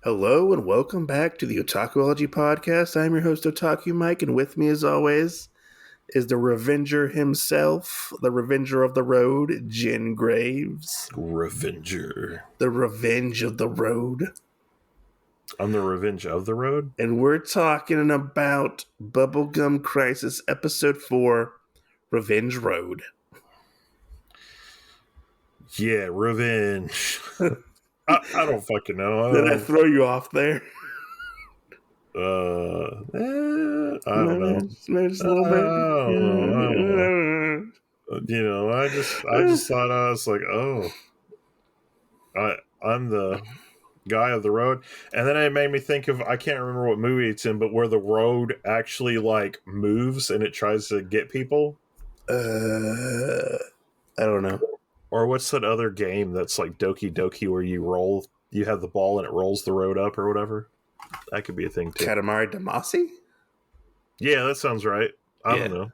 Hello and welcome back to the Otakuology Podcast. I'm your host, Otaku Mike, and with me, as always, is the Revenger himself, the Revenger of the Road, Jen Graves. Revenger. The Revenge of the Road. I'm the Revenge of the Road? And we're talking about Bubblegum Crisis Episode 4, Revenge Road. Yeah, revenge. I don't fucking know. Did I throw you off there? I don't know. Maybe just a little bit. I don't know. I just thought I was like, I'm the guy of the road. And then it made me think of, I can't remember what movie it's in, but where the road actually like moves and it tries to get people. I don't know. Or what's that other game that's like Doki Doki where you have the ball and it rolls the road up or whatever? That could be a thing too. Katamari Damacy? Yeah, that sounds right. I don't know.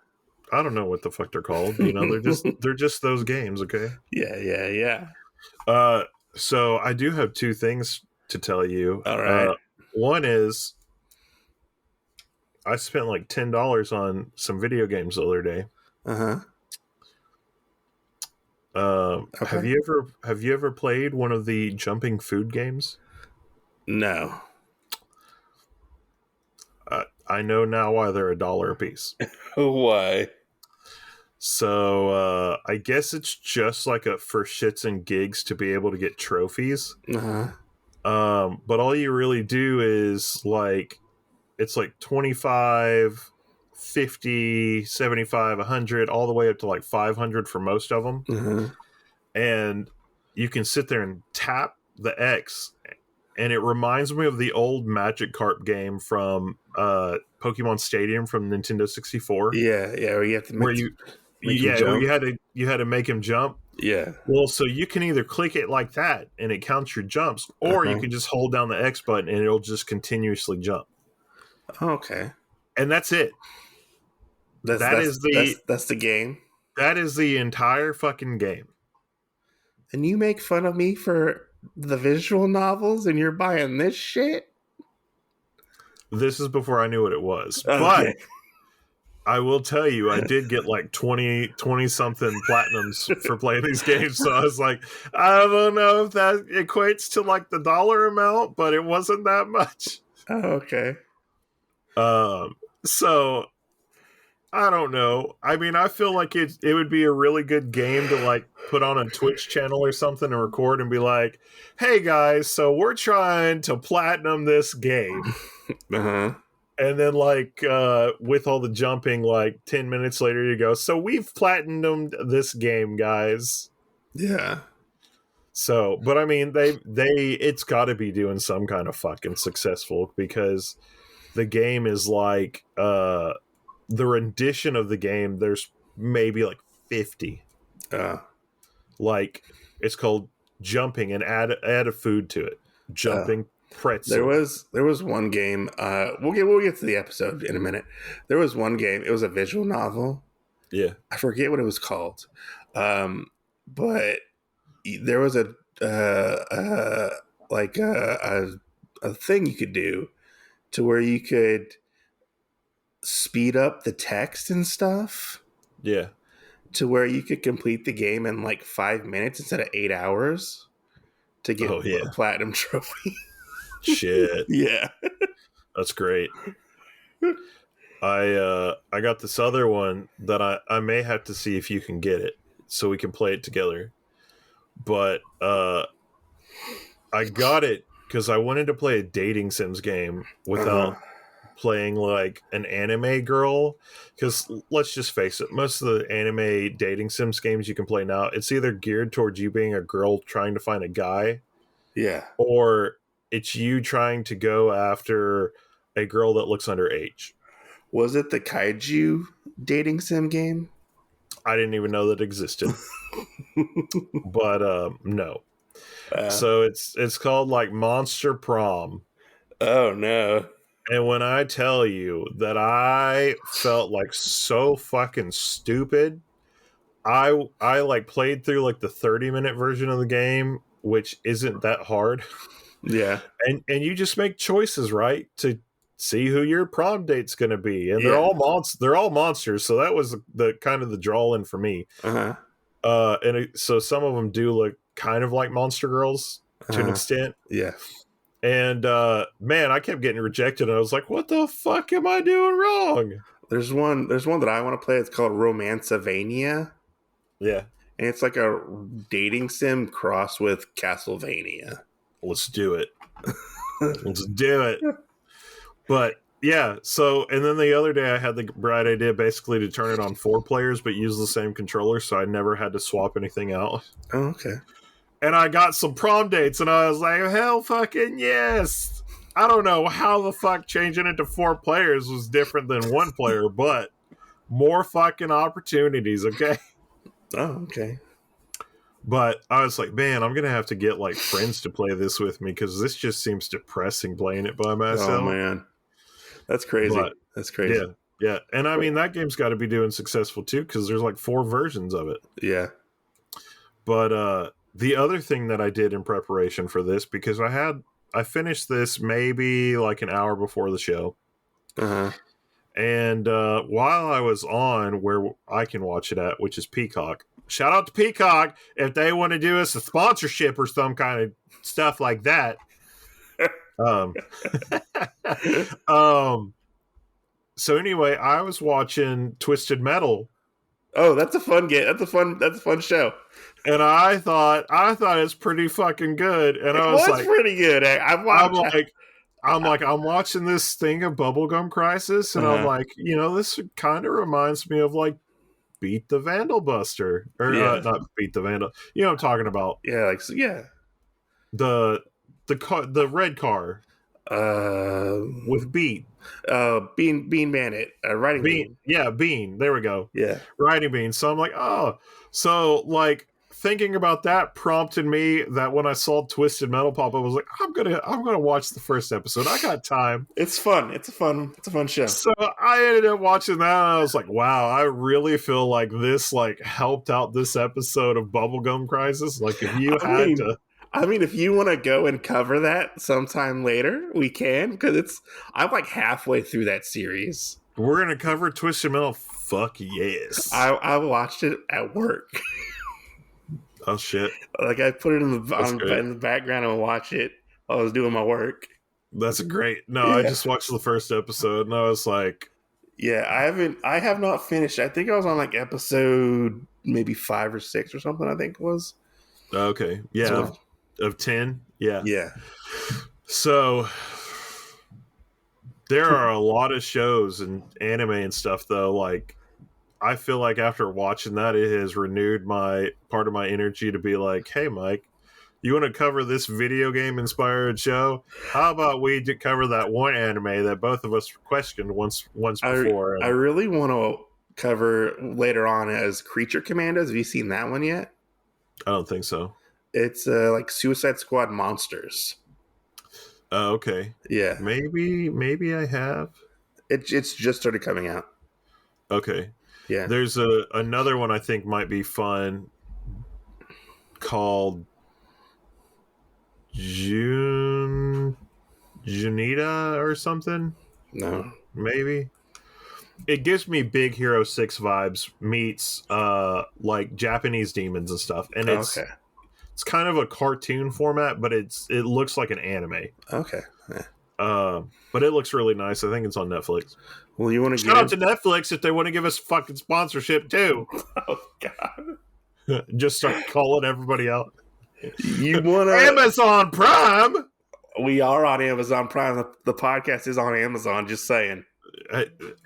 I don't know what the fuck they're called. You know, they're just those games, okay? Yeah. So I do have two things to tell you. All right. One is I spent like $10 on some video games the other day. Uh-huh. Okay. Have you ever played one of the jumping food games? No. I know now why they're $1 a piece. Why? So I guess it's just like for shits and gigs to be able to get trophies. Uh-huh. But all you really do is like it's like 25, 50, 75, 100, all the way up to like 500 for most of them. Uh-huh. And you can sit there and tap the X, and it reminds me of the old Magic Carp game from Pokemon Stadium from Nintendo 64. Yeah, where you have to where you had to make him jump. Yeah. Well, so you can either click it like that and it counts your jumps, or you can just hold down the X button and it'll just continuously jump. Okay. And that's it. That's the game. That is the entire fucking game. And you make fun of me for the visual novels and you're buying this shit? This is before I knew what it was. Okay. But I will tell you, I did get like 20 something platinums for playing these games. So I was like, I don't know if that equates to like the dollar amount, but it wasn't that much. Oh, okay. So I don't know. I mean, I feel like it would be a really good game to like put on a Twitch channel or something and record and be like, hey guys, so we're trying to platinum this game. Uh-huh. And then like with all the jumping, like 10 minutes later you go, so we've platinumed this game, guys. Yeah. So, but I mean, it's got to be doing some kind of fucking successful, because the game is like the rendition of the game, there's maybe like 50. Like it's called Jumping, and add a food to it. Jumping pretzel. There was one game. We'll get to the episode in a minute. There was one game. It was a visual novel. Yeah, I forget what it was called. But there was a thing you could do to where you could speed up the text and stuff. Yeah. To where you could complete the game in like 5 minutes instead of 8 hours to get a platinum trophy. Shit. Yeah. That's great. I got this other one that I may have to see if you can get it so we can play it together. But I got it because I wanted to play a dating sims game without playing like an anime girl, because let's just face it, most of the anime dating sims games you can play now, it's either geared towards you being a girl trying to find a guy, or it's you trying to go after a girl that looks underage. Was it the kaiju dating sim game? I didn't even know that existed. But no. So it's called like Monster Prom. Oh no. And when I tell you that I felt like so fucking stupid, I like played through like the 30-minute version of the game, which isn't that hard. Yeah. And you just make choices, right, to see who your prom date's going to be, and they're Yeah. all monsters. So that was the kind of the draw in for me. Uh-huh. So some of them do look kind of like Monster Girls to an extent. Yeah. And man, I kept getting rejected. And I was like, "What the fuck am I doing wrong?" There's one that I want to play. It's called Romancevania. Yeah, And it's like a dating sim crossed with Castlevania. let's do it. Let's do it. But yeah, so and then the other day I had the bright idea basically to turn it on 4 players but use the same controller, so I never had to swap anything out. Oh, okay. And I got some prom dates, and I was like, hell fucking yes! I don't know how the fuck changing it to 4 players was different than 1 player, but more fucking opportunities, okay? Oh, okay. But I was like, man, I'm gonna have to get like friends to play this with me because this just seems depressing playing it by myself. Oh man, that's crazy. That's crazy. Yeah. And I mean, that game's got to be doing successful too because there's like 4 versions of it. Yeah. But the other thing that I did in preparation for this, because I finished this maybe like an hour before the show. Uh-huh. And while I was on where I can watch it at, which is Peacock, shout out to Peacock if they want to do us a sponsorship or some kind of stuff like that. So anyway, I was watching Twisted Metal. Oh, that's a fun game. That's a fun show. And I thought it's pretty fucking good. And I was like, pretty good. I'm watching this thing of Bubblegum Crisis, and I'm like, this kind of reminds me of like Beat the Vandal Buster, or not Beat the Vandal. You know what I'm talking about? Yeah, The red car with Beat. Bean Bandit, Riding Bean. Yeah, Bean. There we go. Yeah, Riding Bean. So I'm like, so like thinking about that prompted me that when I saw Twisted Metal pop up, I was like, I'm gonna watch the first episode. I got time. It's fun. It's a fun show. So I ended up watching that, and I was like, wow, I really feel like this like helped out this episode of Bubblegum Crisis. Like if you if you want to go and cover that sometime later, we can, because I'm like halfway through that series. We're gonna cover Twisted Metal. Fuck yes. I watched it at work. Oh shit! Like I put it in the background and watch it while I was doing my work. That's great. No, I just watched the first episode and I was like, yeah, I have not finished. I think I was on like episode maybe 5 or 6 or something. I think it was. Okay, yeah, of 10, yeah. So there are a lot of shows and anime and stuff though. Like I feel like after watching that, it has renewed part of my energy to be like, hey, Mike, you want to cover this video game inspired show? How about we cover that one anime that both of us questioned once before? I really want to cover later on as Creature Commandos. Have you seen that one yet? I don't think so. It's like Suicide Squad Monsters. Oh, okay. Yeah. Maybe I have. It's just started coming out. Okay. Yeah. There's another one I think might be fun called Junita or something. No. Maybe. It gives me Big Hero 6 vibes meets like Japanese demons and stuff. And it's kind of a cartoon format, but it looks like an anime. Okay. Yeah. But it looks really nice. I think it's on Netflix. Well, you want to shout out to Netflix if they want to give us fucking sponsorship too. Oh God! Just start calling everybody out. You want Amazon Prime? We are on Amazon Prime. The podcast is on Amazon. Just saying.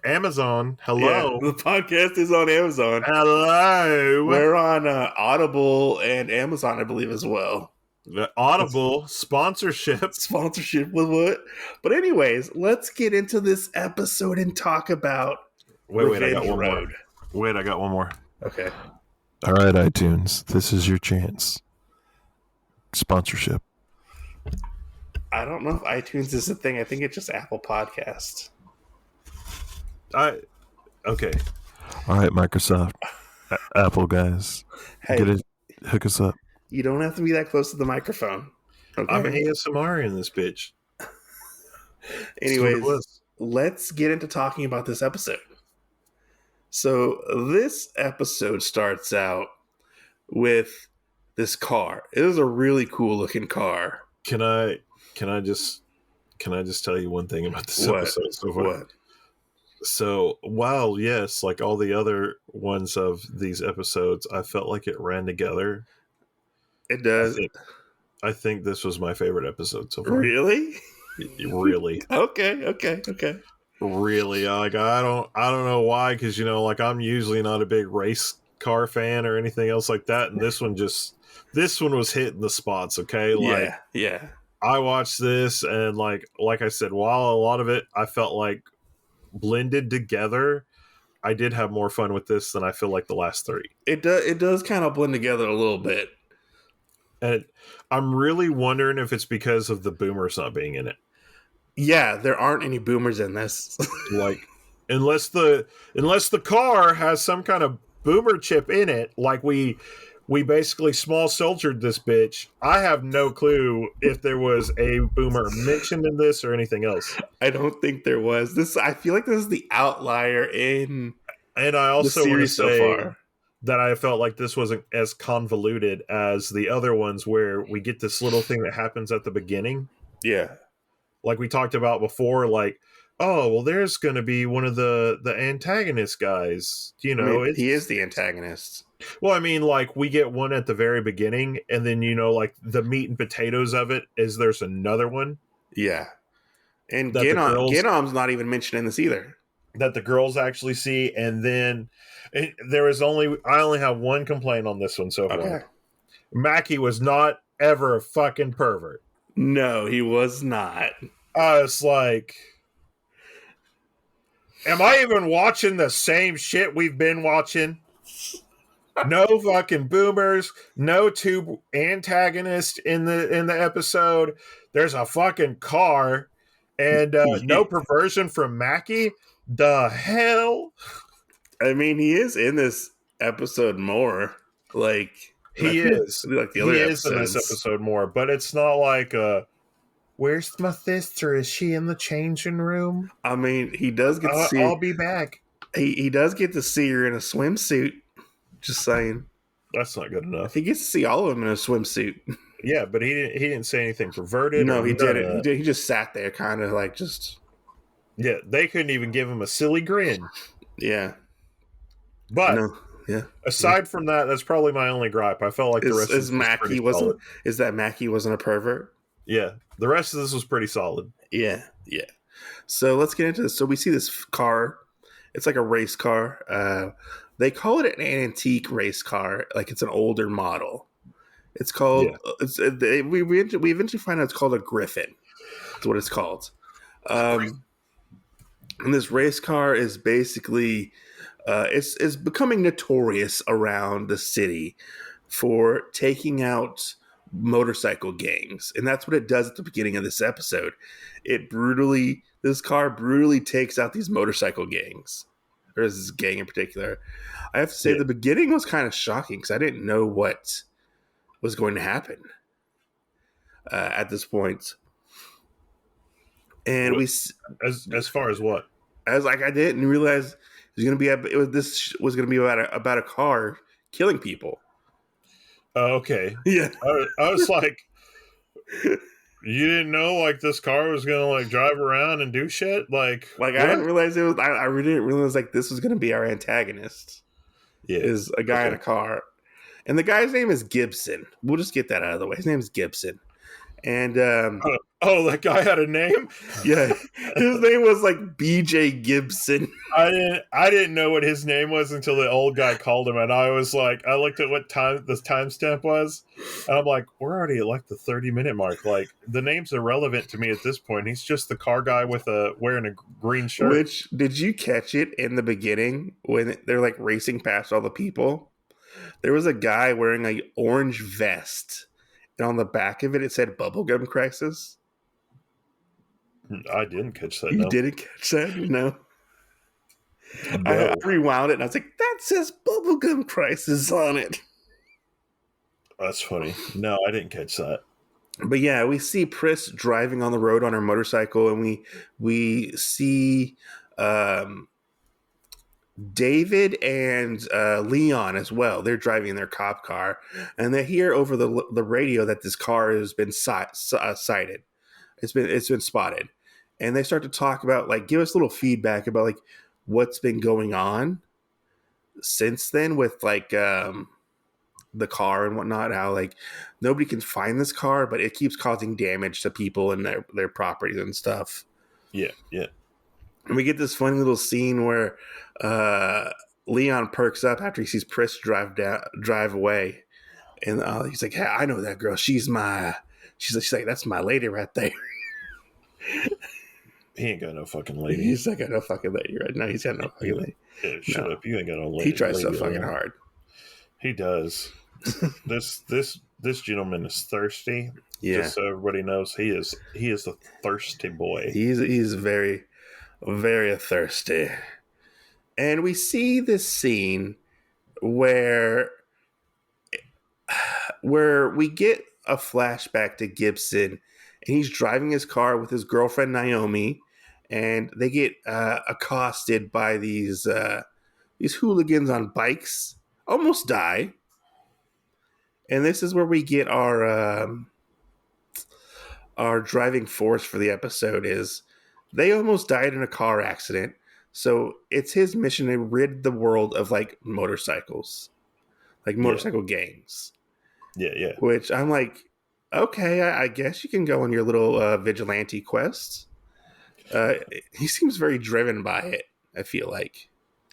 Amazon, hello. Yeah, the podcast is on Amazon. Hello. We're on Audible and Amazon, I believe, as well. Audible sponsorship with what? But anyways, let's get into this episode and talk about wait, I got one more. I got one more. Okay. All right, iTunes, this is your chance. Sponsorship. I don't know if iTunes is a thing. I think it's just Apple Podcast. Okay. All right, Microsoft, Apple guys, hey, hook us up. You don't have to be that close to the microphone. I'm Okay. ASMR in this bitch. That's what it Anyways, was. let's get into talking about this episode. So this episode starts out with this car. It is a really cool looking car. Can I can I just tell you one thing about this What? episode so far? What? So while yes, like all the other ones of these episodes, I felt like it ran together. It I does. think I think this was my favorite episode so far. Really? Really, Okay. really. Like I don't know why, because like I'm usually not a big race car fan or anything else like that, and this one was hitting the spots. Okay, like Yeah. I watched this, and like I said, while a lot of it I felt like blended together, I did have more fun with this than I feel like the last three. It does kind of blend together a little bit. And I'm really wondering if it's because of the boomers not being in it. Yeah, there aren't any boomers in this. Like, unless the car has some kind of boomer chip in it, like we basically small soldiered this bitch. I have no clue if there was a boomer mentioned in this or anything else. I don't think there was. I feel like this is the outlier in And I the also want to series so say far. that I felt like this wasn't as convoluted as the other ones, where we get this little thing that happens at the beginning. Yeah. Like we talked about before, like, oh, well, there's going to be one of the antagonist guys. I mean, he is the antagonist. Well, I mean, like, we get one at the very beginning, and then, like, the meat and potatoes of it is there's another one. Yeah. And That the girls- Genom's not even mentioned in this either. That the girls actually see, and then I only have one complaint on this one so far. Okay. Mackie was not ever a fucking pervert. No, he was not. I was like, am I even watching the same shit we've been watching? No fucking boomers, no two antagonists in the episode. There's a fucking car, and no perversion from Mackie. The hell? I mean, he is in this episode more. Like He is. Like the other episodes. In this episode more, but it's not like where's my sister? Is she in the changing room? I mean, he does get to see. I'll be back. He does get to see her in a swimsuit. Just saying. That's not good enough. He gets to see all of them in a swimsuit. Yeah, but he didn't say anything perverted. No, he didn't. He just sat there, kind of like just. Yeah, they couldn't even give him a silly grin. Yeah. But no. Yeah. Aside from that, that's probably my only gripe. I felt like the rest is of this Mackie was wasn't. Is that Mackie wasn't a pervert? Yeah, the rest of this was pretty solid. Yeah. So let's get into this. So we see this car. It's like a race car. They call it an antique race car, like it's an older model. It's called. Yeah. We eventually find out it's called a Griffin. That's what it's called. And this race car is basically it's becoming notorious around the city for taking out motorcycle gangs, and that's what it does at the beginning of this episode. This car brutally takes out these motorcycle gangs, or this gang in particular. I have to say, the beginning was kind of shocking because I didn't know what was going to happen at this point. And as far as what? As like I didn't realize it was going to be this was going to be about a car killing people. Oh, okay. Yeah. I was like, you didn't know like this car was going to like drive around and do shit? Like I didn't realize it was. I really didn't realize like this was going to be our antagonist. Yeah, is a guy in a car, and the guy's name is Gibson. We'll just get that out of the way. His name is Gibson, and that guy had a name. Yeah, his name was like BJ Gibson. I didn't know what his name was until the old guy called him, and I was like, I looked at what time the timestamp was, and I'm like, we're already at like the 30-minute mark. Like the name's irrelevant to me at this point. He's just the car guy wearing a green shirt. Which did you catch it in the beginning when they're like racing past all the people? There was a guy wearing an orange vest, and on the back of it, it said "Bubblegum Crisis." I didn't catch that. You didn't catch that? No. I rewound it and I was like, that says Bubblegum Crisis on it. That's funny. No, I didn't catch that. But yeah, we see Pris driving on the road on her motorcycle, and we see David and Leon as well. They're driving their cop car, and they hear over the radio that this car has been sighted. It's been spotted, and they start to talk about, like, give us a little feedback about like what's been going on since then with like the car and whatnot. How like nobody can find this car, but it keeps causing damage to people and their properties and stuff. Yeah. And we get this funny little scene where Leon perks up after he sees Pris drive away, and he's like, "Hey, I know that girl. She's like, that's my lady right there." He ain't got no fucking lady. He's like, "I got no fucking lady right now." He's got no fucking lady. Yeah, shut up. You ain't got no lady. He tries so fucking hard. He does. This gentleman is thirsty. Yeah. Just so everybody knows, he is a thirsty boy. He's very, very thirsty. And we see this scene where we get a flashback to Gibson, and he's driving his car with his girlfriend Naomi, and they get accosted by these hooligans on bikes, almost die. And this is where we get our driving force for the episode. Is they almost died in a car accident, so it's his mission to rid the world of like motorcycles, like motorcycle gangs. Yeah. Which I'm like, okay, I guess you can go on your little vigilante quest. He seems very driven by it, I feel like.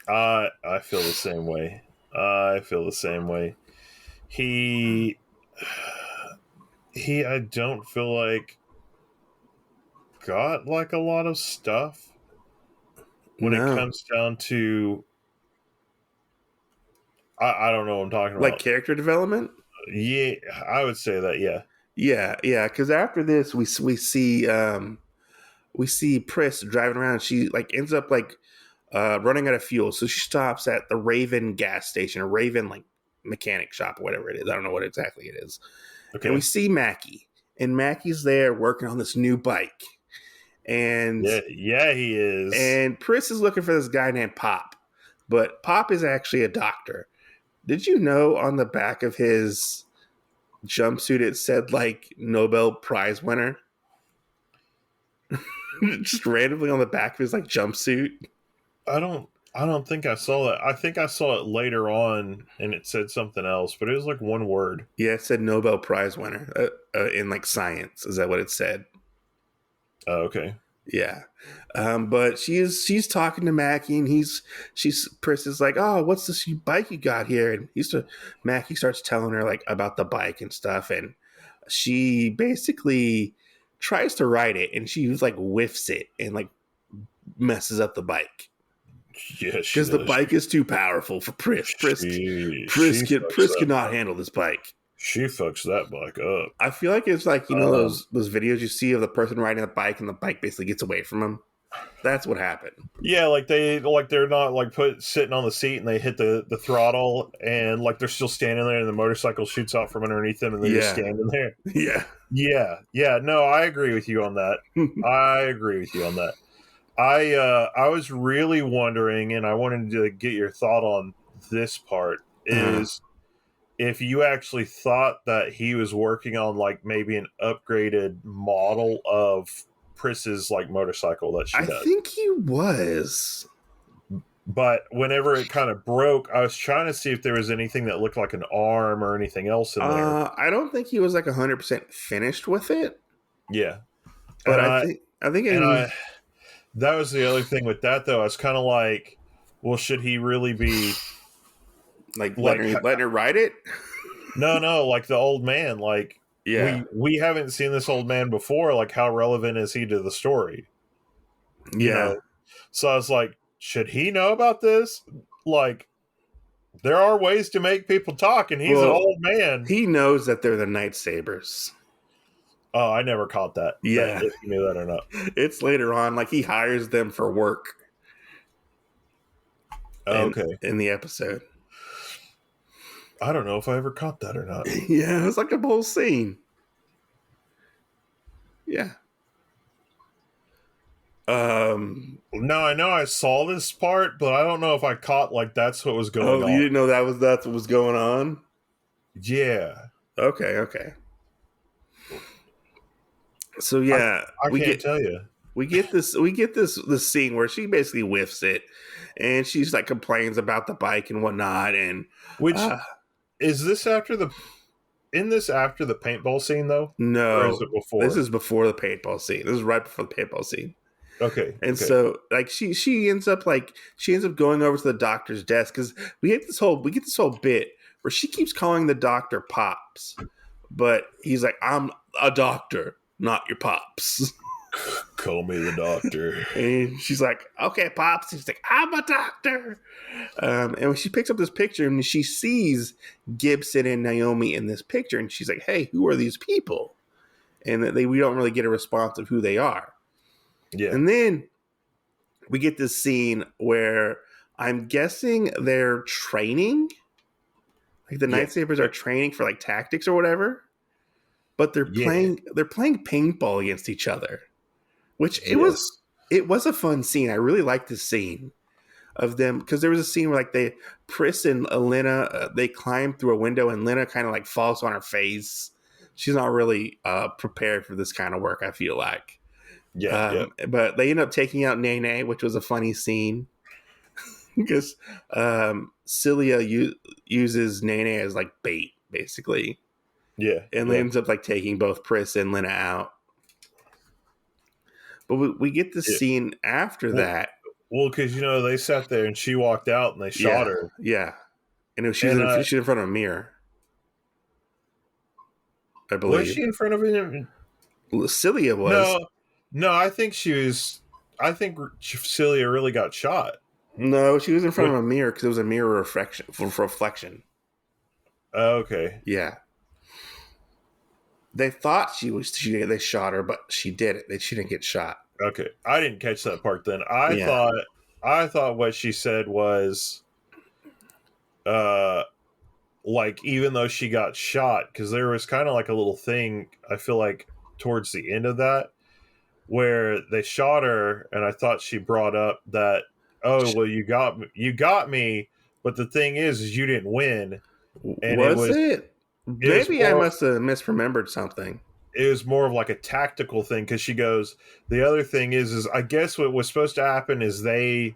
I feel the same way. He I don't feel like got like a lot of stuff when it comes down to I don't know what I'm talking about. Like character development? Yeah, I would say that, yeah. Yeah, because after this we see Pris driving around. She like ends up like running out of fuel, so she stops at the Raven gas station, or Raven like mechanic shop, or whatever it is. I don't know what exactly it is. Okay. And we see Mackie, and Mackie's there working on this new bike. And yeah, he is. And Pris is looking for this guy named Pop, but Pop is actually a doctor. Did you know on the back of his jumpsuit it said like Nobel Prize winner? Just randomly on the back of his like jumpsuit. I don't think I saw that. I think I saw it later on, and it said something else, but it was like one word. Yeah, it said Nobel Prize winner in like science. Is that what it said? Oh, okay. Yeah, but she's talking to Mackie, and Pris is like, "Oh, what's this bike you got here?" And Mackie starts telling her like about the bike and stuff, and she basically tries to ride it, and she like whiffs it and like messes up the bike. Yeah, because the bike is too powerful for Pris. Pris cannot handle this bike. She fucks that bike up. I feel like it's like, you know, those videos you see of the person riding a bike and the bike basically gets away from them. That's what happened. Yeah, they're not like sitting on the seat and they hit the throttle and like they're still standing there and the motorcycle shoots out from underneath them and they're just standing there. Yeah. No, I agree with you on that. I was really wondering, and I wanted to get your thought on this part, is if you actually thought that he was working on like maybe an upgraded model of Pris's like motorcycle that she does. I think he was. But whenever it kind of broke, I was trying to see if there was anything that looked like an arm or anything else in there. I don't think he was like 100% finished with it. Yeah. But I think that was the other thing with that, though. I was kind of like, well, should he really be like letting her ride it? No, like the old man. Like, we haven't seen this old man before. Like, how relevant is he to the story? You know? So I was like, should he know about this? Like, there are ways to make people talk, and he's an old man. He knows that they're the Night Sabers. Oh, I never caught that. Yeah. If you knew that or not. It's later on, like he hires them for work. In the episode. I don't know if I ever caught that or not. Yeah, it was like a whole scene. Yeah. Now I know I saw this part, but I don't know if I caught like that's what was going You on. didn't know that's what was going on? Yeah. Okay. So I yeah, I can't tell you. we get this scene where she basically whiffs it, and she's like complains about the bike and whatnot, and Which uh, is this after the after the paintball scene though? Or is no, it this before? is before the paintball scene. This is right before the paintball scene. Okay, And okay. so like she ends up going over to the doctor's desk because we get this whole bit where she keeps calling the doctor Pops, but he's like, I'm a doctor, not your Pops. Call me the doctor. And she's like, okay, Pops. She's like, I'm a doctor. And when she picks up this picture and she sees Gibson and Naomi in this picture, and she's like, hey, who are these people? And we don't really get a response of who they are. Yeah. And then we get this scene where I'm guessing they're training. Like the Night Sabers are training for like tactics or whatever. But they're playing paintball against each other. Which it was a fun scene. I really liked this scene of them because there was a scene where like Pris and Elena they climb through a window and Lena kind of like falls on her face. She's not really prepared for this kind of work, I feel like. But they end up taking out Nene, which was a funny scene because Celia uses Nene as like bait, basically. Yeah. And ends up like taking both Pris and Lena out. But we get the scene after that. Well, because they sat there and she walked out and they shot her. Yeah, and she's in front of a mirror. I believe. Was she in front of him? Celia was. No. I think she was. I think Celia really got shot. No, she was in front of a mirror because it was a mirror reflection. Okay. Yeah. They thought they shot her, but she did it. She didn't get shot. Okay, I didn't catch that part. Then I thought what she said was, like even though she got shot, because there was kind of like a little thing. I feel like towards the end of that where they shot her, and I thought she brought up that, oh well, you got me, but the thing is you didn't win. And was it? Maybe I must have misremembered something. It was more of like a tactical thing because she goes, the other thing is I guess what was supposed to happen is they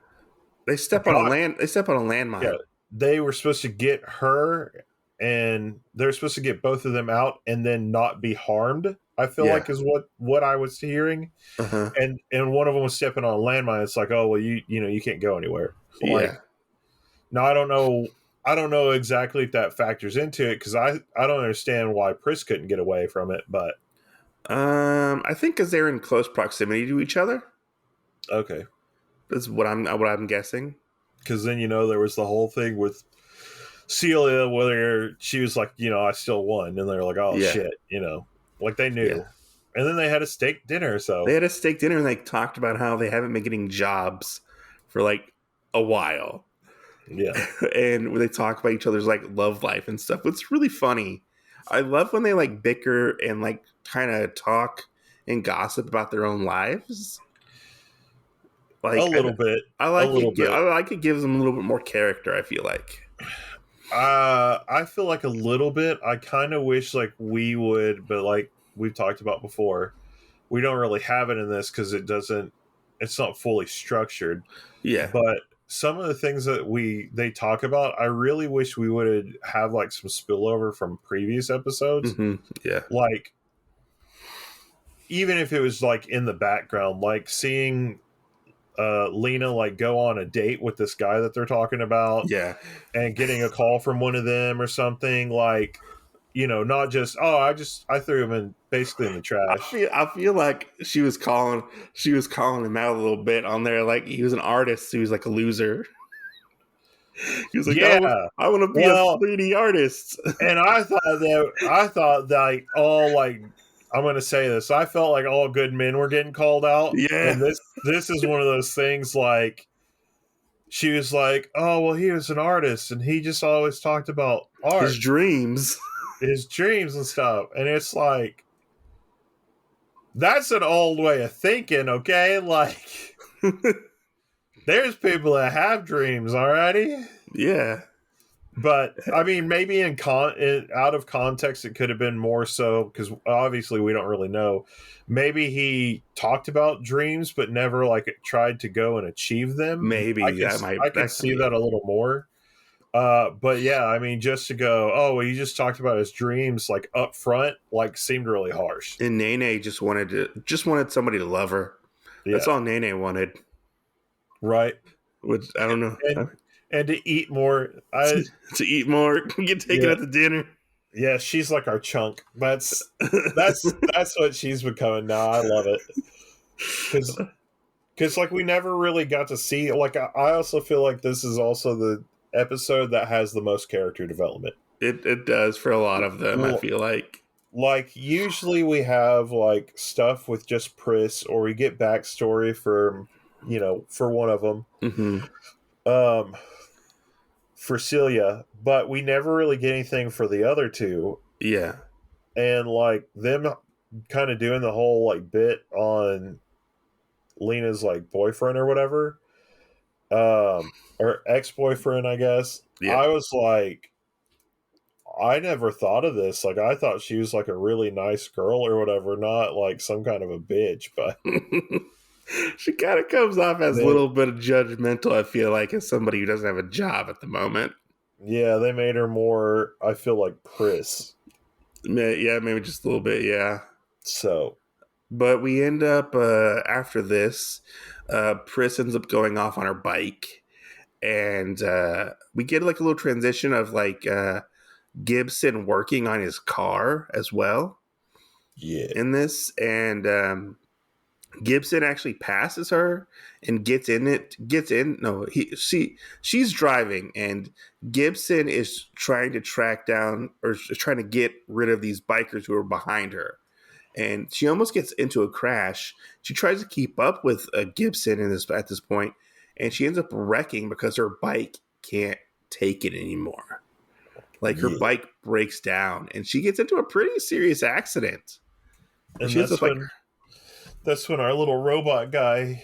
step on a landmine. Yeah, they were supposed to get her and they're supposed to get both of them out and then not be harmed. I feel like is what I was hearing. Uh-huh. And one of them was stepping on a landmine. It's like, oh well, you can't go anywhere. Like, now I don't know exactly if that factors into it because I don't understand why Pris couldn't get away from it, but I think because they're in close proximity to each other. Okay, that's what I'm guessing. Because then there was the whole thing with Celia, whether she was like, I still won, and they're like, oh shit, like they knew. Yeah. And then they had a steak dinner. So they had a steak dinner and they talked about how they haven't been getting jobs for like a while. Yeah. And they talk about each other's like love life and stuff. It's really funny. I love when they like bicker and like kind of talk and gossip about their own lives. Like a little bit. I like it. I like it gives them a little bit more character, I feel like. I feel like a little bit. I kind of wish like we would, but like we've talked about before, we don't really have it in this because it's not fully structured. Yeah. But some of the things that they talk about, I really wish we would have like some spillover from previous episodes. Mm-hmm. Yeah. Like, even if it was like in the background, like seeing Lena like go on a date with this guy that they're talking about. Yeah. And getting a call from one of them or something, like, not just, I threw him basically in the trash. I feel like she was calling him out a little bit on there. Like he was an artist. He was like a loser. He was like, yeah, I want to be a 3D artist. And I thought that all like, I'm going to say this. I felt like all good men were getting called out. Yeah. And this is one of those things like, she was like, oh, well, he was an artist and he just always talked about art. His dreams and stuff. And it's like, That's an old way of thinking, okay? Like, there's people that have dreams already. Yeah. But I mean, maybe out of context, it could have been more so because obviously we don't really know. Maybe he talked about dreams, but never like tried to go and achieve them. Maybe I could that could see be that it. a little more. But yeah, I mean, just to go, oh, well, he just talked about his dreams like up front, like seemed really harsh. And Nene just wanted somebody to love her. That's Yeah, all Nene wanted. right. Which I don't know. And to eat more. To eat more, get taken Yeah, out to dinner. yeah, she's like our chunk. That's what she's becoming now. I love it because like we never really got to see. Like I also feel like this is also the episode that has the most character development. It does for a lot of them. I feel like usually we have like stuff with just Pris, or we get backstory for for one of them. Mm-hmm. For Celia, but we never really get anything for the other two. Yeah. And like them kind of doing the whole like bit on Lena's like boyfriend or whatever, or ex-boyfriend, I guess. Yeah. I was like, I never thought of this. Like, I thought she was like a really nice girl or whatever, not like some kind of a bitch. But she kind of comes off as a they, little bit judgmental, I feel like, as somebody who doesn't have a job at the moment. yeah, they made her more, I feel like, Pris. Yeah, maybe just a little bit, yeah. So, but we end up, after this, Pris ends up going off on her bike. And we get like a little transition of like Gibson working on his car as well. Yeah. In this. And Gibson actually passes her and gets in. No, she's driving, and Gibson is trying to track down or is trying to get rid of these bikers who are behind her. And she almost gets into a crash. She tries to keep up with Gibson at this point, and she ends up wrecking because her bike can't take it anymore. Like her bike breaks down, and she gets into a pretty serious accident. And that's when our little robot guy,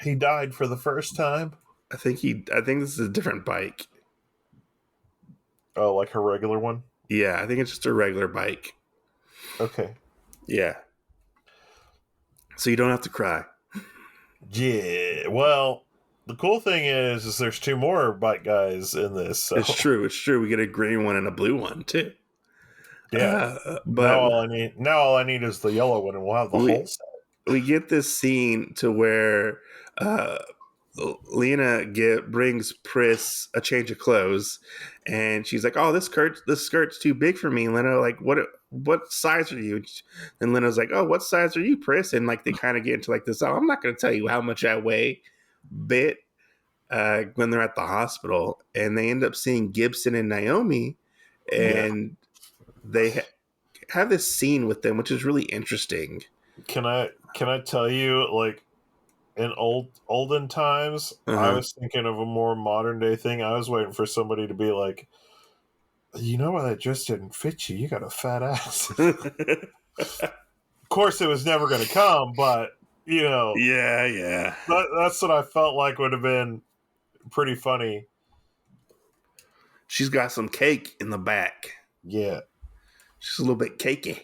he died for the first time. I think this is a different bike. Oh, like her regular one? Yeah, I think it's just a regular bike. Okay. Yeah. So you don't have to cry. Yeah. Well, the cool thing is there's two more bike guys in this. So. It's true. We get a green one and a blue one too. Yeah. But now all I need is the yellow one, and we'll have the whole set. We get this scene to where Lena brings Pris a change of clothes, and she's like, "Oh, this skirt's too big for me." And Lena like, "What size are you?" And Lena's like, "Oh, what size are you, Pris?" And like they kind of get into like this, "Oh, I'm not going to tell you how much I weigh," bit when they're at the hospital, and they end up seeing Gibson and Naomi, and they have this scene with them, which is really interesting. Can I tell you, like, in olden times, I was thinking of a more modern day thing. I was waiting for somebody to be like, "You know why that dress didn't fit you? You got a fat ass." Of course, it was never going to come, but yeah. That's what I felt like would have been pretty funny. She's got some cake in the back. Yeah, she's a little bit cakey.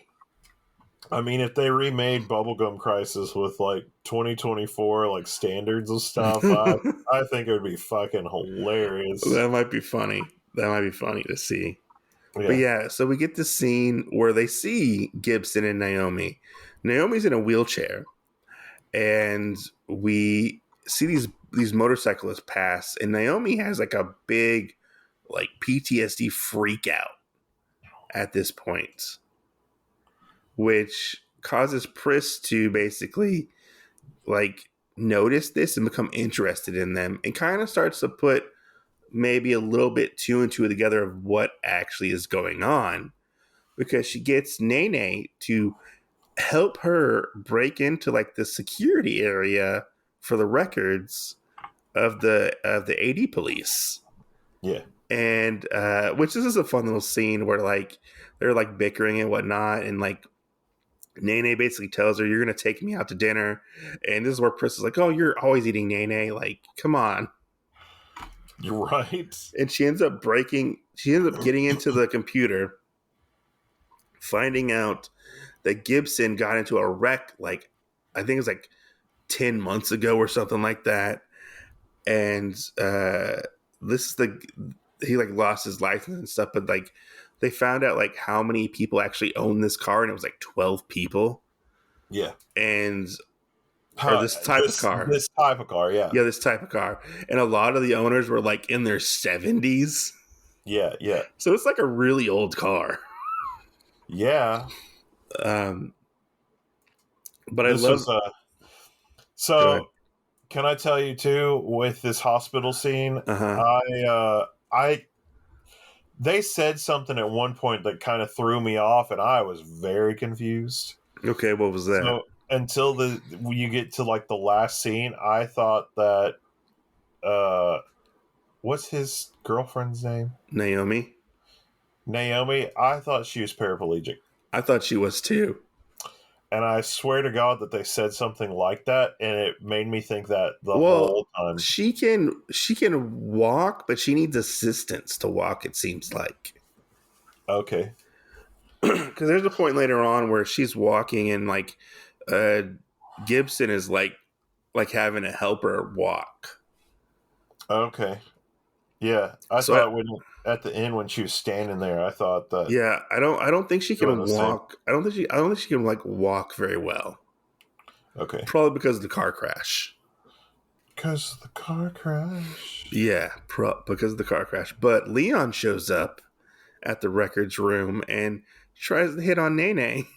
I mean, if they remade Bubblegum Crisis with like 2024 like standards of stuff, I think it would be fucking hilarious. That might be funny. To see. Yeah. But yeah, so we get this scene where they see Gibson and Naomi. Naomi's in a wheelchair, and we see these motorcyclists pass, and Naomi has like a big like PTSD freak out at this point, which causes Pris to basically like notice this and become interested in them, and kind of starts to put maybe a little bit two and two together of what actually is going on, because she gets Nene to help her break into like the security area for the records of the AD police. Yeah. And which this is a fun little scene where like they're like bickering and whatnot, and like Nene basically tells her, "You're going to take me out to dinner." And this is where Pris is like, "Oh, you're always eating Nene. Like, come on." You're right. And she ends up getting into the computer, finding out that Gibson got into a wreck, like, I think it's like 10 months ago or something like that. And this is he like lost his license and stuff, but like they found out like how many people actually own this car, and it was like 12 people. Yeah. And or this type of car. This type of car, yeah. Yeah, this type of car. And a lot of the owners were like in their 70s. Yeah, yeah. So it's like a really old car. Yeah. But I love so can I tell you too, with this hospital scene, they said something at one point that kind of threw me off, and I was very confused. Okay, what was that? So until you get to like the last scene, I thought that what's his girlfriend's name? Naomi. I thought she was paraplegic. I thought she was too. And I swear to God that they said something like that, and it made me think that the whole time. She can walk, but she needs assistance to walk, it seems like. Okay. Because there's a point later on where she's walking, and like Gibson is like having to help her walk. Okay. Yeah, I thought at the end when she was standing there, I thought that. Yeah, I don't think she can walk. I don't think she can like walk very well. Okay. Probably because of the car crash. Because of the car crash. Yeah, because of the car crash. But Leon shows up at the records room and tries to hit on Nene,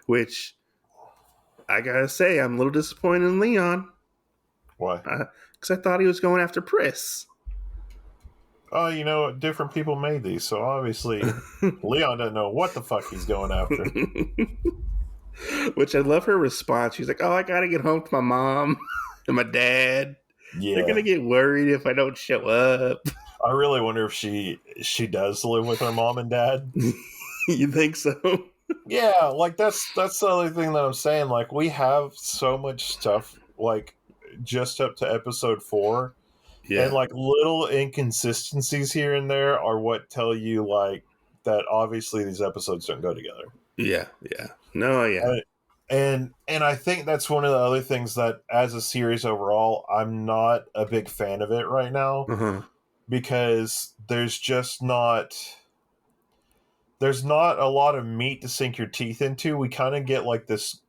which I gotta say I'm a little disappointed in Leon. Why? Because I thought he was going after Pris. Oh, different people made these, so obviously Leon doesn't know what the fuck he's going after. Which I love her response. She's like, "Oh, I gotta get home to my mom and my dad. Yeah. They're gonna get worried if I don't show up." I really wonder if she does live with her mom and dad. You think so? Yeah, like that's the other thing that I'm saying. Like, we have so much stuff, like, just up to episode 4. Yeah. And like little inconsistencies here and there are what tell you like that obviously these episodes don't go together. Yeah, yeah. No, yeah. And I think that's one of the other things that as a series overall, I'm not a big fan of it right now. Because there's not a lot of meat to sink your teeth into. We kind of get like this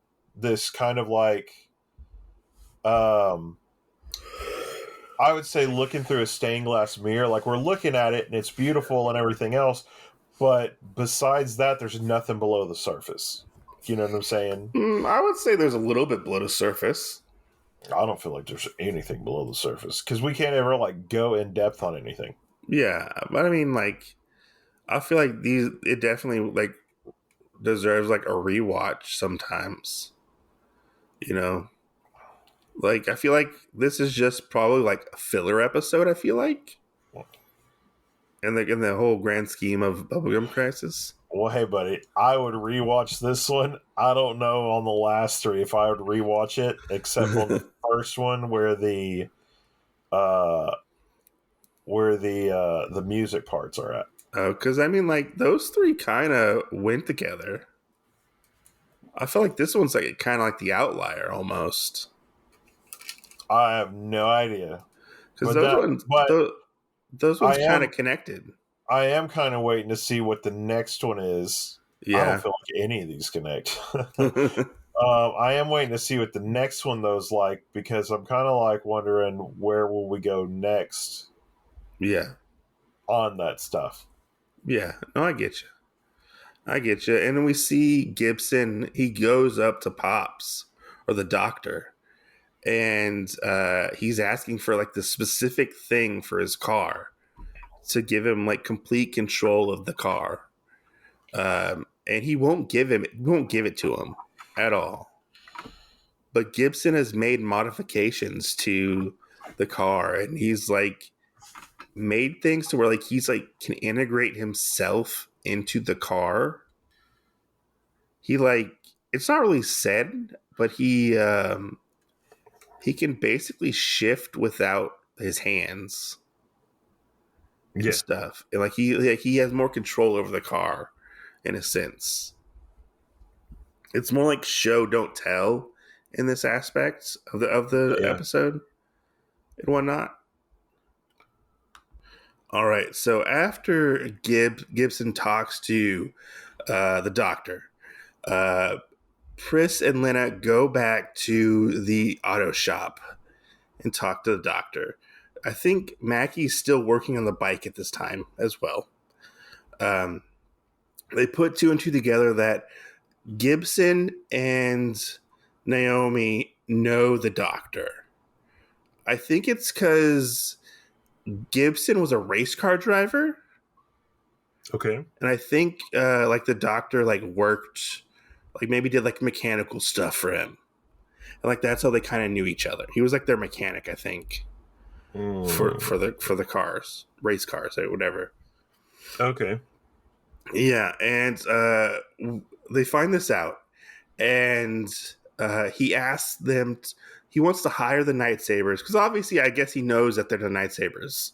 kind of like I would say looking through a stained glass mirror. Like, we're looking at it and it's beautiful and everything else, but besides that, there's nothing below the surface. You know what I'm saying? I would say there's a little bit below the surface. I don't feel like there's anything below the surface because we can't ever like go in depth on anything. Yeah, but I mean, like, I feel like it definitely like deserves like a rewatch sometimes. Like, I feel like this is just probably like a filler episode, I feel like. And like in the whole grand scheme of Bubblegum Crisis. Well, hey, buddy, I would rewatch this one. I don't know on the last 3 if I would rewatch it, except on the first one where the music parts are at. Oh, because I mean, like, those 3 kind of went together. I feel like this one's like kind of like the outlier almost. I have no idea. Because those ones kind of connected. I am kind of waiting to see what the next one is. Yeah. I don't feel like any of these connect. I am waiting to see what the next one though like, because I'm kind of like wondering where will we go next. Yeah. On that stuff. Yeah. No, I get you. And then we see Gibson, he goes up to Pops or the doctor. And he's asking for like the specific thing for his car to give him like complete control of the car. And he won't give it to him at all. But Gibson has made modifications to the car, and he's like made things to where like he's like can integrate himself into the car. he like it's not really said, but he can basically shift without his hands and Yeah. stuff. And he has more control over the car in a sense. It's more like show don't tell in this aspect of the Yeah. episode and whatnot. All right, so after Gibson talks to the doctor, uh, Pris and Lena go back to the auto shop and talk to the doctor. I think Mackie's still working on the bike at this time as well. They put two and two together that Gibson and Naomi know the doctor. I think it's because Gibson was a race car driver, Okay. and I think like the doctor like worked, like maybe did like mechanical stuff for him, and like that's how they kind of knew each other. He was like their mechanic, I think, for the cars, race cars, or whatever. Okay. Yeah, and they find this out, and he asks them. He wants to hire the Night Sabers because obviously, I guess he knows that they're the Night Sabers,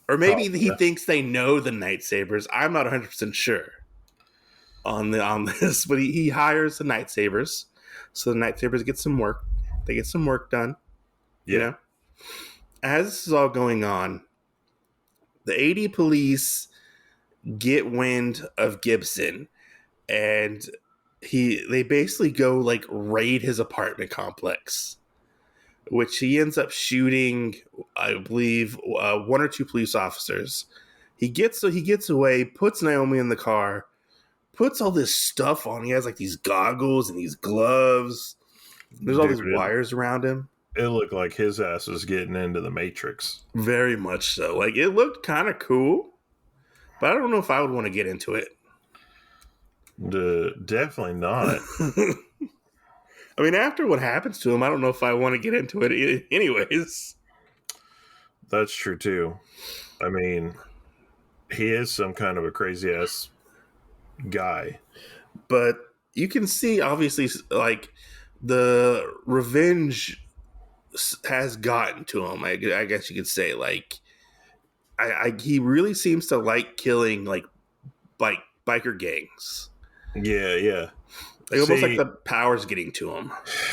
or maybe Probably. he thinks they know the Night Sabers. I'm not 100% sure on this, but he hires the Night Sabers, so the Night Sabers get some work. They get some work done. Yeah. You know, as this is all going on, the 80 police get wind of Gibson, and they basically go like raid his apartment complex, which he ends up shooting, I believe, one or two police officers. He gets away, puts Naomi in the car, puts all this stuff on. He has like these goggles and these gloves. There's all these wires around him. It looked like his ass was getting into the Matrix. Very much so. Like it looked kind of cool, but I don't know if I would want to get into it. Definitely not. I mean, after what happens to him, I don't know if I want to get into it anyways. That's true too. I mean, he is some kind of a crazy ass guy. But you can see, obviously, like the revenge has gotten to him. I guess you could say, like, he really seems to like killing like biker gangs. Yeah, yeah. Like almost like the power's getting to him.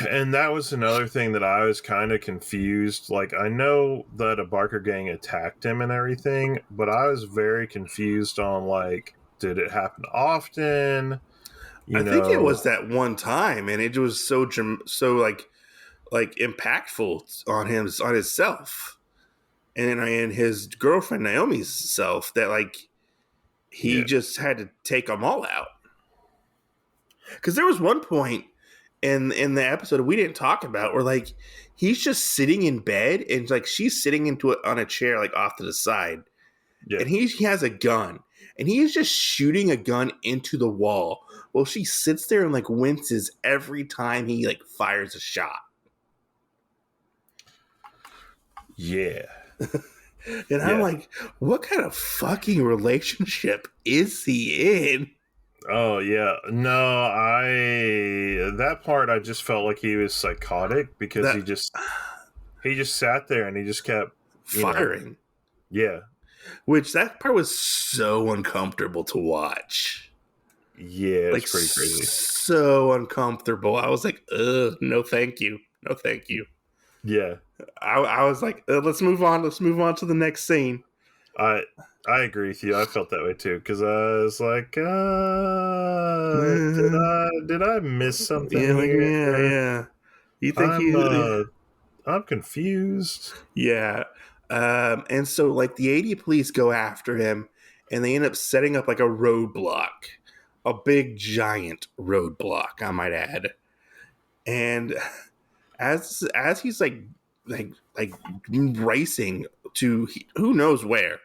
And that was another thing that I was kind of confused. Like, I know that a biker gang attacked him and everything, but I was very confused on, like, did it happen often? I think it was that one time, and it was so like impactful on himself and his girlfriend Naomi's self that like he just had to take them all out. Because there was one point in the episode we didn't talk about where like he's just sitting in bed and like she's sitting on a chair like off to the side, and he has a gun and he is just shooting a gun into the wall while she sits there and like winces every time he like fires a shot. Yeah. And I'm like, what kind of fucking relationship is he in? Oh yeah, no, that part I just felt like he was psychotic because he just sat there and he just kept firing. Yeah, which that part was so uncomfortable to watch. Yeah, it's pretty crazy. So uncomfortable. I was like, ugh, no, thank you, no, thank you. Yeah, I was like, let's move on. Let's move on to the next scene. I agree with you. I felt that way too because I was like, did I miss something here? Yeah. You think I'm confused. Yeah. And so like the 80 police go after him and they end up setting up like a roadblock, a big giant roadblock, I might add. And as he's like racing to who knows where.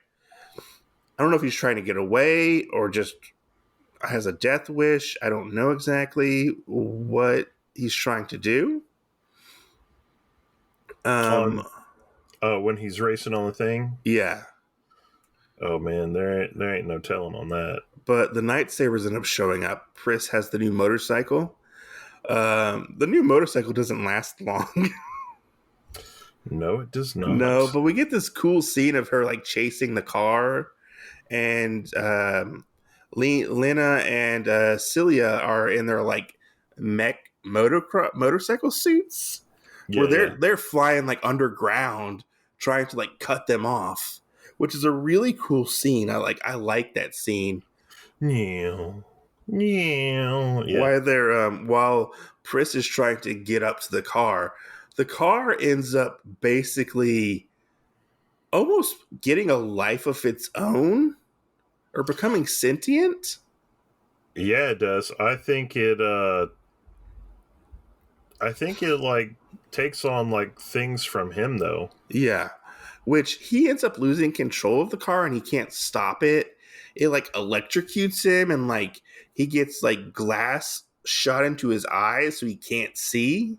I don't know if he's trying to get away or just has a death wish. I don't know exactly what he's trying to do. When he's racing on the thing? Yeah. Oh man, there ain't no telling on that. but the Night Sabers end up showing up. Pris has the new motorcycle. The new motorcycle doesn't last long. No, it does not. No, but we get this cool scene of her like chasing the car, and Lena and Celia are in their like mech motorcycle suits, where they're flying like underground, trying to like cut them off, which is a really cool scene. I like that scene. Yeah. While Pris is trying to get up to the car ends up basically almost getting a life of its own or becoming sentient. Yeah, it does. I think it like takes on like things from him though. Yeah. Which he ends up losing control of the car and he can't stop it. It like electrocutes him and like he gets like glass shot into his eyes so he can't see.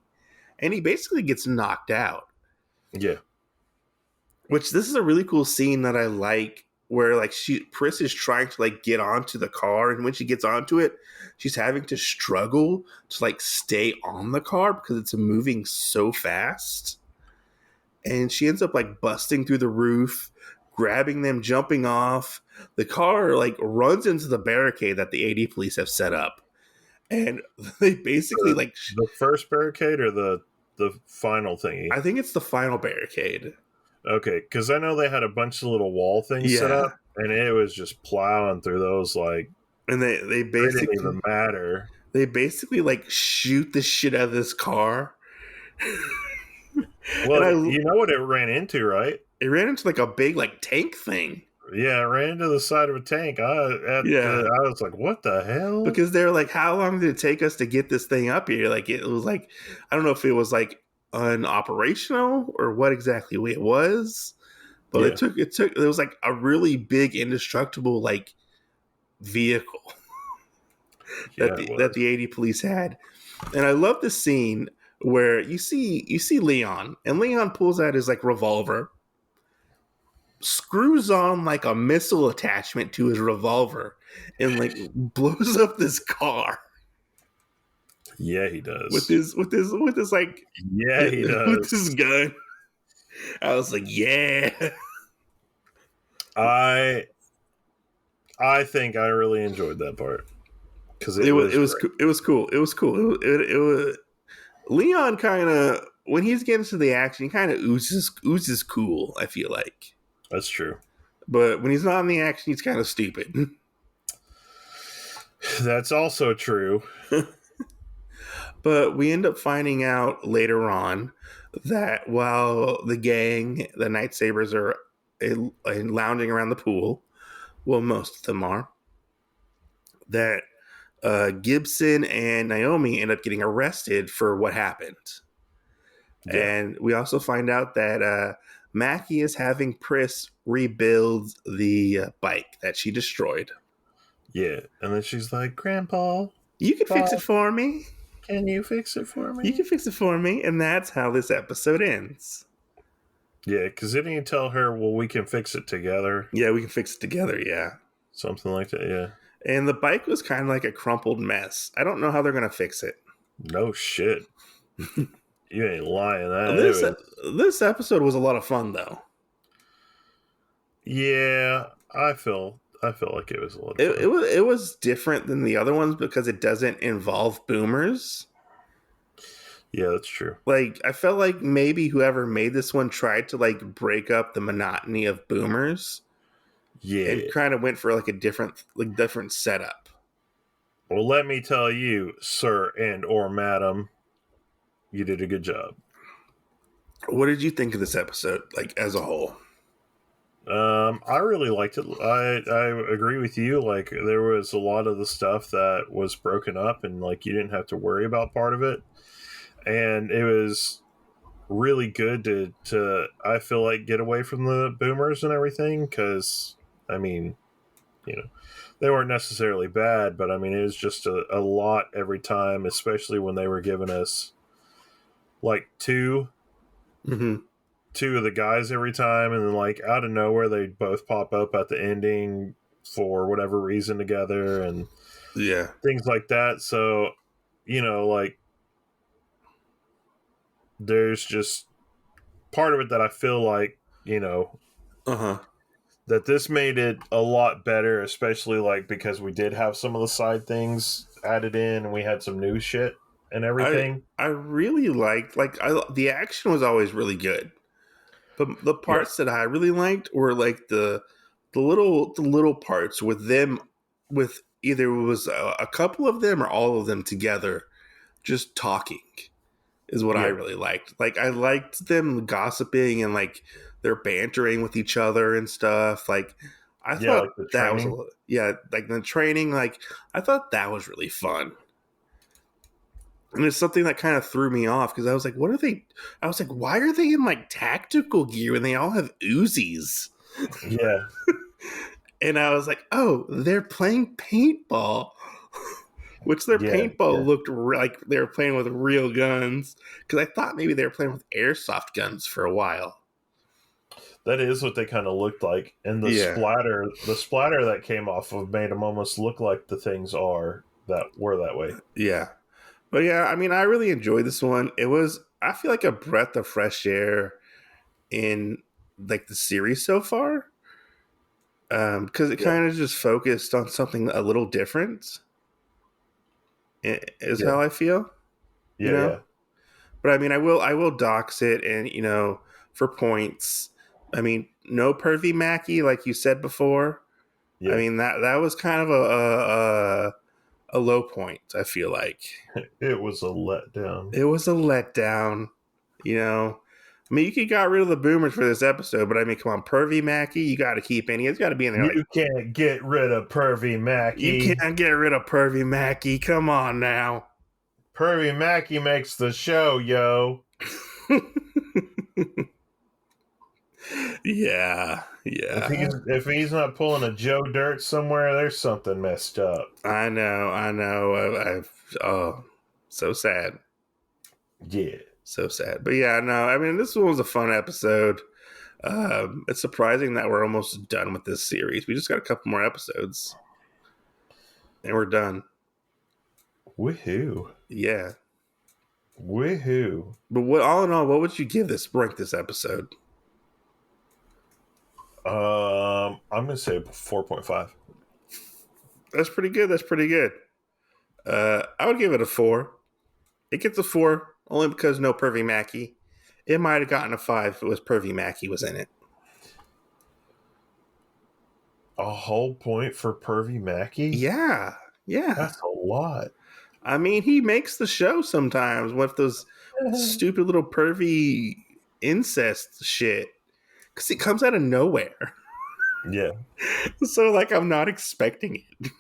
And he basically gets knocked out. Yeah. Which this is a really cool scene that I like, where like Pris is trying to like get onto the car, and when she gets onto it, she's having to struggle to like stay on the car because it's moving so fast. And she ends up like busting through the roof, grabbing them, jumping off. The car like runs into the barricade that the AD police have set up. And they basically the first barricade or the final thingy? I think it's the final barricade. Okay, because I know they had a bunch of little wall things set up, and it was just plowing through those like. And they basically didn't even matter. They basically like shoot the shit out of this car. Well, you know what it ran into, right? It ran into like a big like tank thing. Yeah, it ran into the side of a tank. I was like, what the hell? Because they're like, how long did it take us to get this thing up here? Like, it was like, I don't know if it was like unoperational or what exactly it was, but it was like a really big indestructible like vehicle that the AD police had. And I love the scene where you see Leon, and Leon pulls out his like revolver, screws on like a missile attachment to his revolver, and like blows up this car. Yeah, he does. With his like, yeah, he does. With his gun. I was like, yeah. I think I really enjoyed that part because it was cool. It was Leon kind of, when he's getting to the action, he kind of oozes cool, I feel like. That's true. But when he's not in the action, he's kind of stupid. That's also true. But we end up finding out later on that while the gang, the Night Sabers, are lounging around the pool, well, most of them are, that Gibson and Naomi end up getting arrested for what happened. Yeah. And we also find out that Mackie is having Pris rebuild the bike that she destroyed. Yeah, and then she's like, Grandpa, you can fix it for me. Can you fix it for me? You can fix it for me. And that's how this episode ends. Yeah, because didn't you tell her, well, we can fix it together? Yeah, we can fix it together, yeah. Something like that, yeah. And the bike was kind of like a crumpled mess. I don't know how they're going to fix it. No shit. You ain't lying. This episode was a lot of fun, though. Yeah, I feel like it was a lot of fun. It was different than the other ones because it doesn't involve boomers. Yeah, that's true. Like, I felt like maybe whoever made this one tried to like break up the monotony of boomers. Yeah, and kind of went for like a different setup. Well, let me tell you, sir and or madam, you did a good job. What did you think of this episode, like as a whole? I really liked it. I agree with you. Like, there was a lot of the stuff that was broken up, and like you didn't have to worry about part of it, and it was really good to I feel like get away from the boomers and everything, because I mean, you know, they weren't necessarily bad, but I mean, it was just a lot every time, especially when they were giving us like two of the guys every time, and then like out of nowhere they both pop up at the ending for whatever reason together and Yeah. things like that. So, like there's just part of it that I feel like, Uh-huh. that this made it a lot better, especially like because we did have some of the side things added in and we had some new shit and I everything. I really liked the action was always really good. But the Yeah. parts that I really liked were like the little parts with them, with either it was a couple of them or all of them together just talking is what I Yeah. really liked. Like I liked them gossiping and like they're bantering with each other and stuff. Like I Yeah, thought like the that was training. like the training, like I thought that was really fun. And it's something that kind of threw me off because I was like, what are they? I was like, why are they in like tactical gear when they all have Uzis? Yeah. And I was like, oh, they're playing paintball. Which their Yeah. paintball Yeah. looked like they were playing with real guns. Because I thought maybe they were playing with airsoft guns for a while. That is what they kind of looked like. And Yeah. the splatter that came off of made them almost look like the things are that were that way. Yeah. But yeah, I mean, I really enjoyed this one. It was, I feel like a breath of fresh air in like the series so far. Because it Yeah. kind of just focused on something a little different, is Yeah. how I feel, you Yeah. know? Yeah. But I mean, I will dox it and, for points. I mean, no pervy Mackie, like you said before. I Yeah. mean, that was kind of a low point, I feel like. It was a letdown. It was a letdown, you know? I mean, you could got rid of the boomers for this episode, but I mean, come on, pervy Mackie, you got to keep in. He's got to be in there. Like, You can't get rid of Pervy you Mackey. can't get rid of pervy Mackie. Come on now. Pervy Mackey makes the show, yo. Yeah, If he's not pulling a Joe Dirt somewhere, there's something messed up. I know. Oh, so sad. Yeah. So sad. But yeah, no, I mean, this one was a fun episode. It's surprising that we're almost done with this series. We just got a couple more episodes and we're done. Woohoo. Yeah. Woohoo. But all in all, what would you rank this episode? I'm gonna say 4.5. That's pretty good. I would give it a 4. It gets a 4 only because no Pervy Mackey. It might have gotten a 5 if it was Pervy Mackey was in it. A whole point for Pervy Mackey? Yeah. That's a lot. I mean, he makes the show sometimes with those stupid little pervy incest shit because it comes out of nowhere. Yeah. So, like, I'm not expecting it.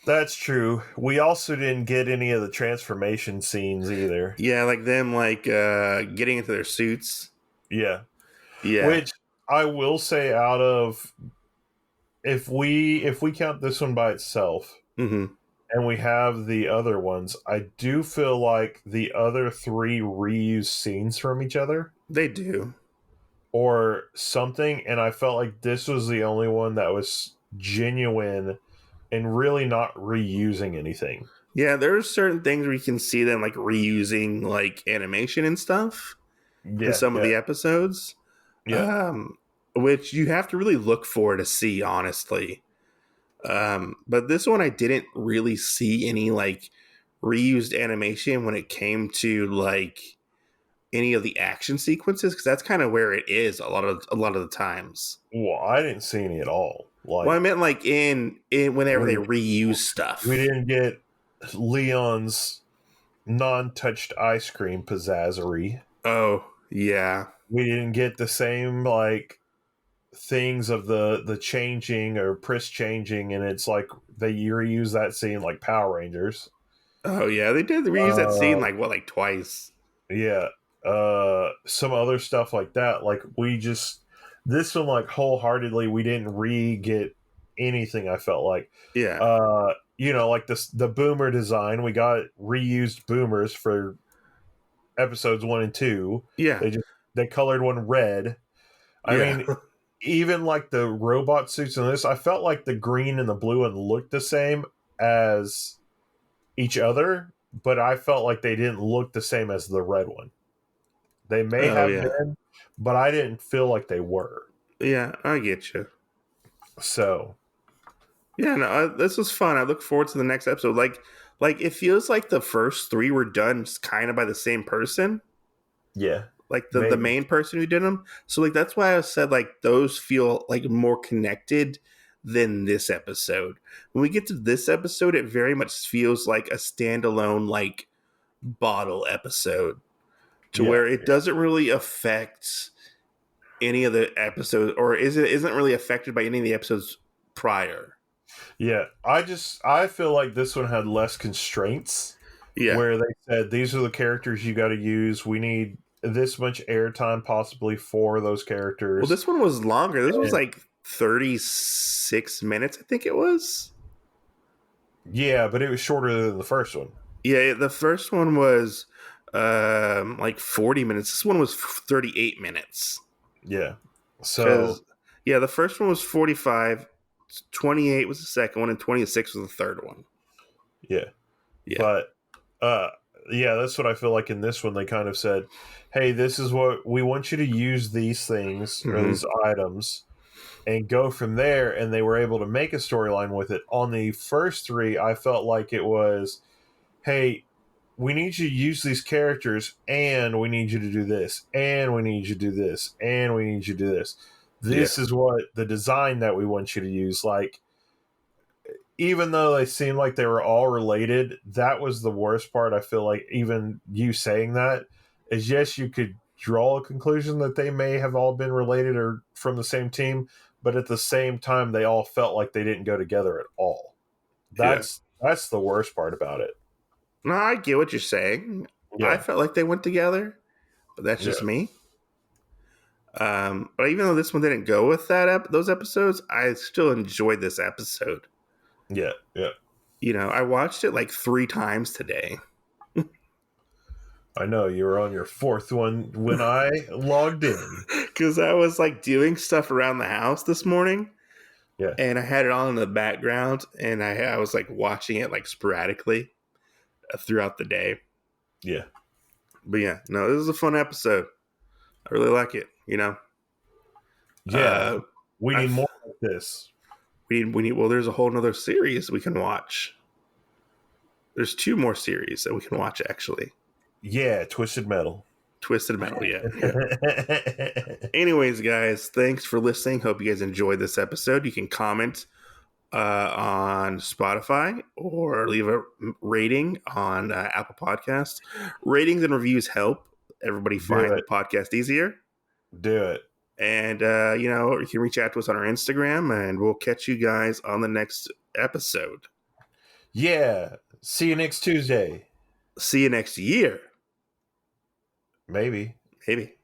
That's true. We also didn't get any of the transformation scenes either. Yeah, like them, like, getting into their suits. Yeah. Yeah. Which I will say, out of if we count this one by itself, Mm-hmm. and we have the other ones, I do feel like the other 3 reuse scenes from each other. They do. Or something, and I felt like this was the only one that was genuine and really not reusing anything. Yeah, there's certain things where you can see them, like, reusing, like, animation and stuff in some of the episodes. Yeah. Which you have to really look for to see, honestly. But this one I didn't really see any like reused animation when it came to like any of the action sequences because that's kind of where it is a lot of the times. Well, I didn't see any at all. Like, Well, I meant like in whenever they reuse stuff. we didn't get Leon's non-touched ice cream pizzazzery. Oh, yeah. We didn't get the same like things of the changing or Pris changing, and it's like they reuse that scene like Power Rangers. Oh, yeah. They did reuse that scene like twice. Yeah. Some other stuff like that. Like this one, like wholeheartedly, we didn't get anything. I felt like, Yeah. like the boomer design, we got reused boomers for episodes 1 and 2. Yeah. They colored one red. I mean, even like the robot suits in this, I felt like the green and the blue one looked the same as each other, but I felt like they didn't look the same as the red one. They may Oh have yeah, been, but I didn't feel like they were. yeah, I get you. So Yeah, no, this was fun. I look forward to the next episode. Like it feels like the first three were done kind of by the same person, yeah, like the maybe. main person who did them. So like that's why I said like those feel like more connected than this episode. When we get to this episode, it very much feels like a standalone like bottle episode, to Yeah, where it doesn't really affect any of the episodes, or isn't really affected by any of the episodes prior. yeah. I feel like this one had less constraints, Yeah. where they said these are the characters you got to use. We need this much airtime possibly for those Well, characters. this one was longer. This was And, like 36 minutes, I think it was. yeah, but it was shorter than the first one. Yeah, the first one was like 40 minutes. This one was 38 minutes. Yeah. So Because, yeah, the first one was 45, 28 was the second one, and 26 was the third one. yeah. Yeah. But uh yeah, that's what I feel like in this one. They kind of said, hey, this is what we want you to use, these things or Mhm. these items, and go from there. And they were able to make a storyline with it. On the first three, I felt like it was, hey, we need you to use these characters, and we need you to do this, and we need you to do this, and we need you to do this. Yeah. This is what the design that we want you to use. Like, even though they seemed like they were all related, that was the worst part. I feel like even you saying that is, yes, you could draw a conclusion that they may have all been related or from the same team, but at the same time, they all felt like they didn't go together at all. Yeah. That's the worst part about it. No, I get what you're saying. I Yeah, felt like they went together, but that's yeah, just me. But even though this one didn't go with those episodes, I still enjoyed this episode. yeah, yeah. You know, I watched it like 3 times today I know you were on your fourth one when I logged in. because I was like doing stuff around the house this morning, Yeah, and I had it on in the background, and I was like watching it like sporadically throughout the day. yeah, But yeah, no, this is a fun episode. I really like it. You know, yeah. uh, We need I've, more like this. we need. Well, there's a whole nother series we can watch. There's 2 more series that we can watch actually. Yeah, Twisted Metal. Twisted Metal, yeah. Anyways, guys, thanks for listening. Hope you guys enjoyed this episode. You can comment on Spotify or leave a rating on Apple Podcasts. Ratings and reviews help everybody find the podcast easier. Do it. And, you can reach out to us on our Instagram, and we'll catch you guys on the next episode. Yeah. See you next Tuesday. See you next year. Maybe. Maybe.